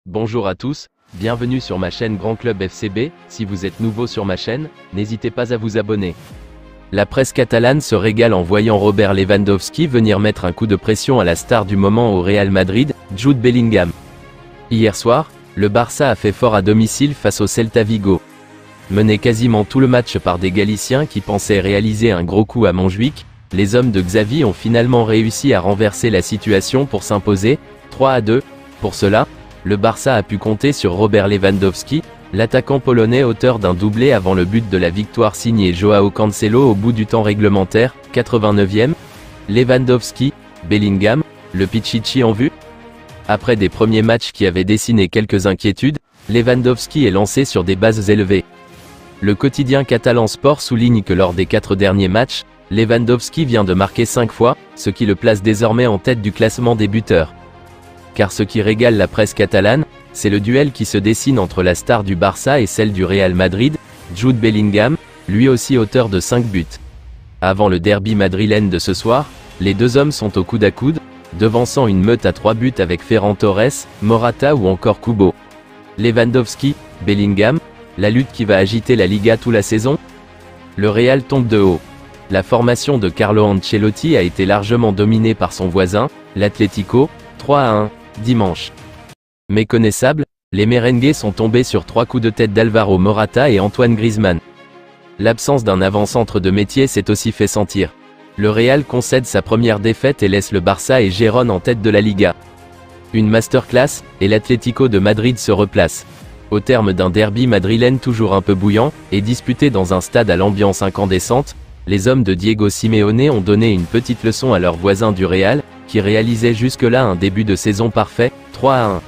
Bonjour à tous, bienvenue sur ma chaîne Grand Club FCB. Si vous êtes nouveau sur ma chaîne, n'hésitez pas à vous abonner. La presse catalane se régale en voyant Robert Lewandowski venir mettre un coup de pression à la star du moment au Real Madrid, Jude Bellingham. Hier soir, le Barça a fait fort à domicile face au Celta Vigo. Mené quasiment tout le match par des Galiciens qui pensaient réaliser un gros coup à Montjuïc, les hommes de Xavi ont finalement réussi à renverser la situation pour s'imposer, 3-2. Pour cela, le Barça a pu compter sur Robert Lewandowski, l'attaquant polonais auteur d'un doublé avant le but de la victoire signé Joao Cancelo au bout du temps réglementaire, 89e. Lewandowski, Bellingham, le Pichichi en vue. Après des premiers matchs qui avaient dessiné quelques inquiétudes, Lewandowski est lancé sur des bases élevées. Le quotidien catalan Sport souligne que lors des 4 derniers matchs, Lewandowski vient de marquer 5 fois, ce qui le place désormais en tête du classement des buteurs. Car ce qui régale la presse catalane, c'est le duel qui se dessine entre la star du Barça et celle du Real Madrid, Jude Bellingham, lui aussi auteur de 5 buts. Avant le derby madrilène de ce soir, les deux hommes sont au coude à coude, devançant une meute à 3 buts avec Ferran Torres, Morata ou encore Kubo. Lewandowski, Bellingham, la lutte qui va agiter la Liga toute la saison. Le Real tombe de haut. La formation de Carlo Ancelotti a été largement dominée par son voisin, l'Atlético, 3-1, dimanche. Méconnaissables, les merengues sont tombés sur 3 coups de tête d'Alvaro Morata et Antoine Griezmann. L'absence d'un avant-centre de métier s'est aussi fait sentir. Le Real concède sa première défaite et laisse le Barça et Gérone en tête de la Liga. Une masterclass, et l'Atlético de Madrid se replace. Au terme d'un derby madrilène toujours un peu bouillant, et disputé dans un stade à l'ambiance incandescente, les hommes de Diego Simeone ont donné une petite leçon à leurs voisins du Real, qui réalisaient jusque-là un début de saison parfait, 3-1.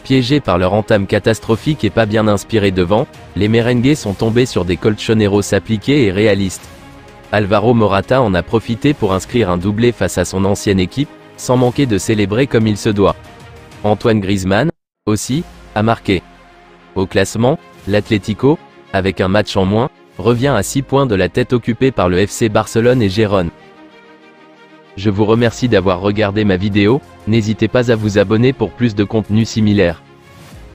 Piégés par leur entame catastrophique et pas bien inspirés devant, les merengues sont tombés sur des colchoneros appliqués et réalistes. Alvaro Morata en a profité pour inscrire un doublé face à son ancienne équipe, sans manquer de célébrer comme il se doit. Antoine Griezmann, aussi, a marqué. Au classement, l'Atlético, avec un match en moins, revient à 6 points de la tête occupée par le FC Barcelone et Gérone. Je vous remercie d'avoir regardé ma vidéo, n'hésitez pas à vous abonner pour plus de contenu similaire.